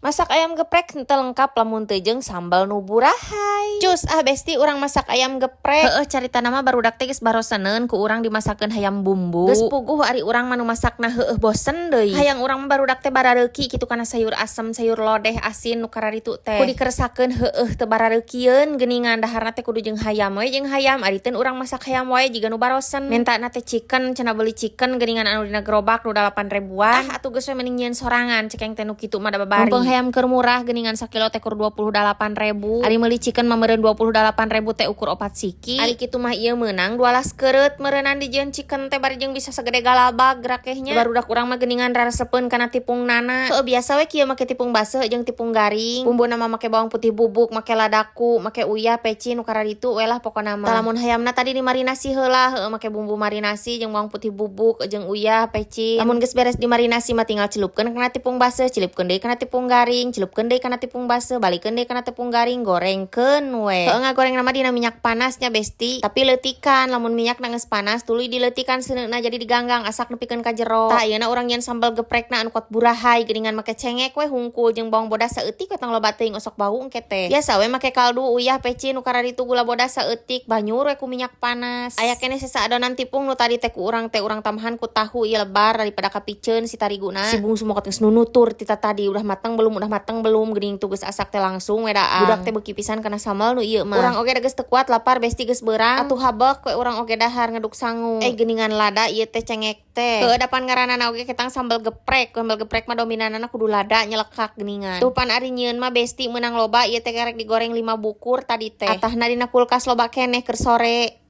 Masak ayam geprek henteu lengkap lamun teu jeung sambal nu burahai. Cus besti urang masak ayam geprek. Heueuh carita nama barudak teh geus baroseneun ku urang dimasakeun hayam bumbu. Geus puguh ari urang mah nu masakna heueuh bosen deui. Hayang urang mah barudak teh barareuki kitu kana sayur asem, sayur lodeh, asin nu kararitu teh. Kudu dikeresakeun heueuh teu barareukeun geuningan daharna teh kudu jeung hayam we jeung hayam ari teu urang masak hayam wae jiga nu barosen. Mentana teh chicken cenah beuli chicken geuningan anu dina gerobak nu 8 ribuan. Atuh geus we mending nyieun sorangan cekeng teh nu kitu mah da babari. Hayam keur murah geuningan sakilo teh kur 28.000. Ari meuli chicken mah meureun 28.000 teh ukur 4 siki. Ari kitu mah ieu meunang 12 keureut meureunan dijieun chicken teh bari jeung bisa sagede galabag grakehnya. Barudak urang mah geuningan raresepeun kana tipungnana. Heueuh biasa we kieu make tipung baseuh jeung tipung garing. Bumbuna mah make bawang putih bubuk, make ladaku, make uyah, peci nu kararitu we lah pokona mah. Lamun hayamna tadi dimarinasi heula, heueuh make bumbu marinasi jeung bawang putih bubuk jeung uyah, peci. Lamun geus beres dimarinasi mah tinggal celupkeun kana tipung baseuh, celupkeun deui kana tipung garing, celupkeun deui kana tipung baseuh, balikeun deui kana tepung garing, gorengkeun we. Heueuh ngagoreng nama dina minyak panasnya besti, tapi leutikan lamun minyakna geus panas tuluy dileutikan seuneukna jadi diganggang asak nepikeun ka jero. Tah ayeuna urang nyeun sambal geprekna anu kot burahai geuningan make cengek we hungkul jeung bawang bodas saeutik we tong loba teuing osok bau engke teh. Biasa we make kaldu, uyah, peci nu kararitu gula bodas saeutik, banyur we ku minyak panas. Aya keneh sisa adonan tipung nu tadi teh ku urang tambahan ku tahu ieu lebar daripada kapiceun si tariguna. Si bungsu mokot geus nunutur tita tadi udah mateng belum geuning tuh geus asak teh langsung we daang. Budak teh beuki pisan kana sambal nu ieu mah. Urang oge da geus teu kuat lapar besti geus beurang. Atuh habek we urang oge dahar ngeduk sangu. Geuningan lada ieu teh cengek teh. Heueuh dapan ngaranana oge ketang sambal geprek. Sambal geprek mah dominanana kudu lada nyelekak geuningan. Tuh pan ari nyieun mah besti meunang loba ieu teh kerek digoreng 5 bukur tadi teh. Atahna dina kulkas loba keneh keur sore.